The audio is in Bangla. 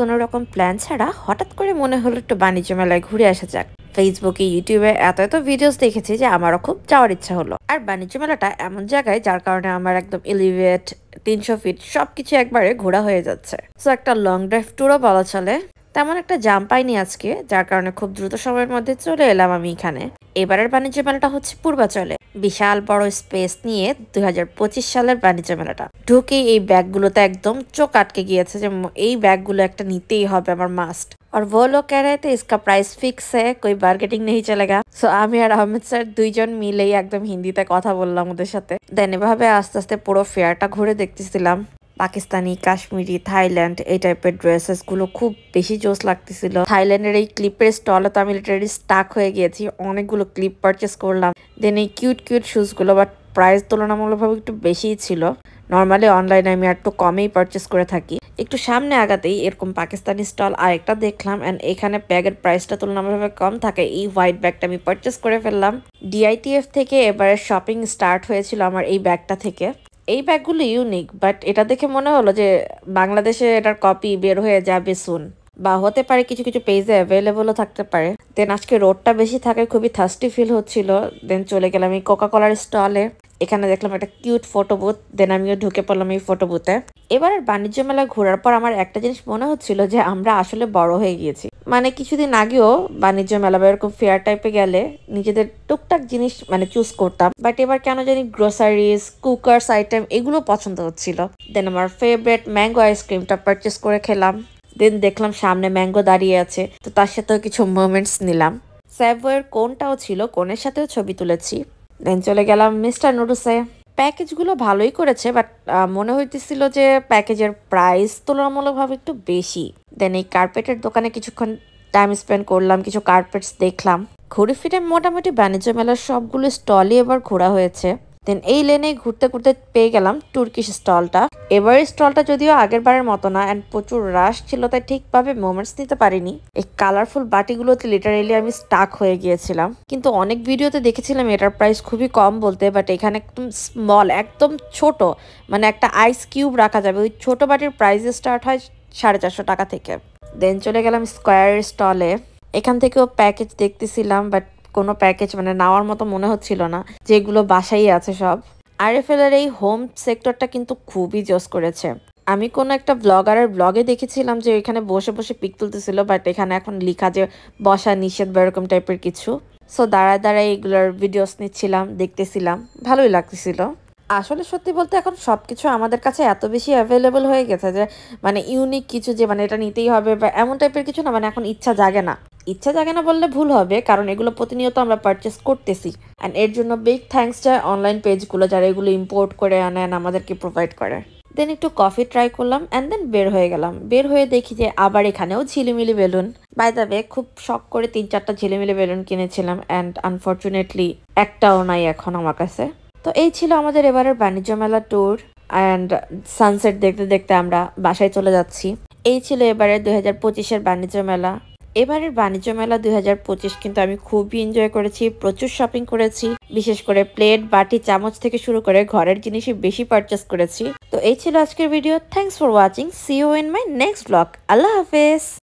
কোনো রকম প্ল্যান ছাড়া হঠাৎ করে মনে হলো একটু বাণিজ্য মেলায় ঘুরে আসা যাক। ফেসবুকে ইউটিউবে এত ভিডিওস দেখেছি যে আমারও খুব যাওয়ার ইচ্ছা হলো। আর বাণিজ্য মেলাটা এমন জায়গায় যার কারণে আমার একদম এলিভেট 300 ফিট সবকিছু একবারে ঘোরা হয়ে যাচ্ছে। সো একটা লং ড্রাইভ ট্যুরও বলা চলে। তেমন একটা জাম পাইনি আজকে, যার কারণে খুব দ্রুত সময়ের মধ্যে চলে এলাম আমি এখানে। এবারের বাণিজ্য মেলাটা হচ্ছে পূর্বাচলে, বিশাল বড় স্পেস নিয়ে 2025 সালের বাণিজ্য মেলাটা। ঢুকেই এই ব্যাগগুলোতে একদম চোখ আটকে গিয়েছে যে এই ব্যাগগুলো একটা নিতেই হবে আমার মাস্ট। और वो लोग कह रहे थे इसका प्राइस फिक्स है, कोई बार्गेटिंग नहीं चलेगा। सो আমি আর আহমেদ স্যার দুইজন মিলেই একদম হিন্দিতে কথা বললাম ওদের সাথে। দেন এভাবে আস্তে আস্তে পুরো ফেয়ারটা ঘুরে দেখতেছিলাম। পাকিস্তানি, কাশ্মীরি, থাইল্যান্ড এই টাইপের ড্রেসেস গুলো খুব বেশি জোস লাগতেছিল। থাইল্যান্ডের এই ক্লিপের স্টলে তো আমি লিটারালি স্টাক হয়ে গিয়েছি, অনেকগুলো ক্লিপ পারচেস করলাম। দেন এই কিউট কিউট শুজ গুলো, বাট প্রাইস তুলনামূলকভাবে একটু বেশিই ছিল। নর্মালি অনলাইনে আমি একটু কমেই পারচেস করে থাকি। একটু সামনে আগাতেই এরকম পাকিস্তানি স্টল আরেকটা দেখলাম, এন্ড এখানে ব্যাগের প্রাইসটা তুলনামূলকভাবে কম থাকে। এই হোয়াইট ব্যাগটা আমি পারচেস করে ফেললাম। ডিআইটিএফ থেকে এবারে শপিং স্টার্ট হয়েছিল আমার এই ব্যাগটা থেকে। এই ব্যাগগুলো ইউনিক, বাট এটা দেখে মনে হলো যে বাংলাদেশে এটার কপি বের হয়ে যাবে সুন, বা হতে পারে কিছু কিছু পেজে অ্যাভেলেবলও থাকতে পারে। দেন আজকে রোডটা বেশি থাকে, খুবই থার্স্টি ফিল হচ্ছিল। দেন চলে গেলাম এই কোকা কোলার স্টলে। এখানে দেখলাম একটা কিউট ফটো বুথ। দেন আমিও ঢুকে পড়লাম এই ফটো বুথে। এবারের বাণিজ্য মেলা ঘোরার পর আমার একটা জিনিস মনে হচ্ছিল যে আমরা আসলে বড় হয়ে গিয়েছি। মানে কিছুদিন আগেও বাণিজ্য মেলা বা এরকম ফেয়ার টাইপে গেলে নিজেদের টুকটাক জিনিস চুজ করতাম, বাট এবার কেন জানি গ্রোসারিজ, কুকার্স আইটেম এগুলো পছন্দ হচ্ছিল। দেন আমার ফেভারিট ম্যাঙ্গো আইসক্রিমটা পারচেস করে খেলাম। দেন দেখলাম সামনে ম্যাঙ্গো দাঁড়িয়ে আছে, তো তার সাথেও কিছু মোমেন্টস নিলাম। স্যাভওয়ের কোনটাও ছিল, কোনের সাথেও ছবি তুলেছি। দেন চলে গেলাম মিস্টার নুডলসে। প্যাকেজগুলো ভালোই করেছে, বাট মনে হইতেছিল যে প্যাকেজের প্রাইস তুলনামূলকভাবে একটু বেশি। দেন এই কার্পেটের দোকানে কিছুক্ষণ টাইম স্পেন্ড করলাম, কিছু কার্পেটস দেখলাম। ঘুরে ফিরে মোটামুটি বাণিজ্য মেলার সবগুলো স্টলই এবার ঘোরা হয়েছে। দেন এই লেনে ঘুরতে ঘুরতে পেয়ে গেলাম তুর্কিশ স্টলটা। এবার স্টলটা যদিও আগের বারের মতো না, অ্যান্ড প্রচুর রাশ ছিল, তাই ঠিকভাবে মোমেন্টস নিতে পারিনি। এই কালারফুল বাটিগুলোতে লিটারেলি আমি স্টাক হয়ে গিয়েছিলাম। কিন্তু অনেক ভিডিওতে দেখেছিলাম এটার প্রাইস খুবই কম বলতে, বাট এখানে একদম স্মল, একদম ছোট, মানে একটা আইস কিউব রাখা যাবে, ওই ছোট বাটির প্রাইস স্টার্ট হয় 450 টাকা থেকে। দেন চলে গেলাম স্কোয়ারের স্টলে। এখান থেকেও প্যাকেজ দেখতেছিলাম, বাট কোনো প্যাকেজ নেওয়ার মতো মনে হচ্ছিল না, যেগুলো বাসাই আছে সব। আরএফএল এর এই হোম সেক্টরটা কিন্তু খুবই জোস করেছে। আমি কোনো একটা ব্লগারের ব্লগে দেখেছিলাম যে এখানে বসে বসে পিক তুলতেছিল, বাট এখানে এখন লেখা যে বসা নিষেধ বা এরকম টাইপের কিছু। সো দাঁড়ায় দাঁড়ায় এগুলোর ভিডিওস নিচ্ছিলাম, দেখতেছিলাম, ভালোই লাগতেছিল। আসলে সত্যি বলতে এখন সবকিছু আমাদের কাছে এত বেশি অ্যাভেলেবল হয়ে গেছে যে ইউনিক কিছু যে এটা নিতেই হবে বা এমন টাইপের কিছু না, এখন ইচ্ছা জাগে না। ইচ্ছা জাগে না বললে ভুল হবে, কারণ এগুলো প্রতিনিয়ত আমরা পারচেস করতেছি। অ্যান্ড এর জন্য বিগ থ্যাঙ্কস যায় অনলাইন পেজগুলো, যারা এগুলো ইম্পোর্ট করে আনে আমাদেরকে প্রোভাইড করে। দেন একটু কফি ট্রাই করলাম, অ্যান্ড দেন বের হয়ে গেলাম। বের হয়ে দেখি যে আবার এখানেও ঝিলিমিলি বেলুন। বাই দ্য ওয়ে, খুব শখ করে 3-4টা ঝিলিমিলি বেলুন কিনেছিলাম, অ্যান্ড আনফর্চুনেটলি একটাও নাই এখন আমার কাছে। তো এই ছিল আমাদের এবারের বাণিজ্য মেলা ট্যুর, অ্যান্ড সানসেট দেখতে দেখতে আমরা বাসায় চলে যাচ্ছি। এই ছিল এবারের 2025-এর বাণিজ্য মেলা। এবারের বাণিজ্য মেলা 2025 কিন্তু আমি খুবই এনজয় করেছি, প্রচুর শপিং করেছি। বিশেষ করে প্লেট, বাটি, চামচ থেকে শুরু করে ঘরের জিনিসই বেশি পারচেস করেছি। তো এই ছিল আজকের video. Thanks for watching. See you in my next blog. আল্লাহ হাফেজ।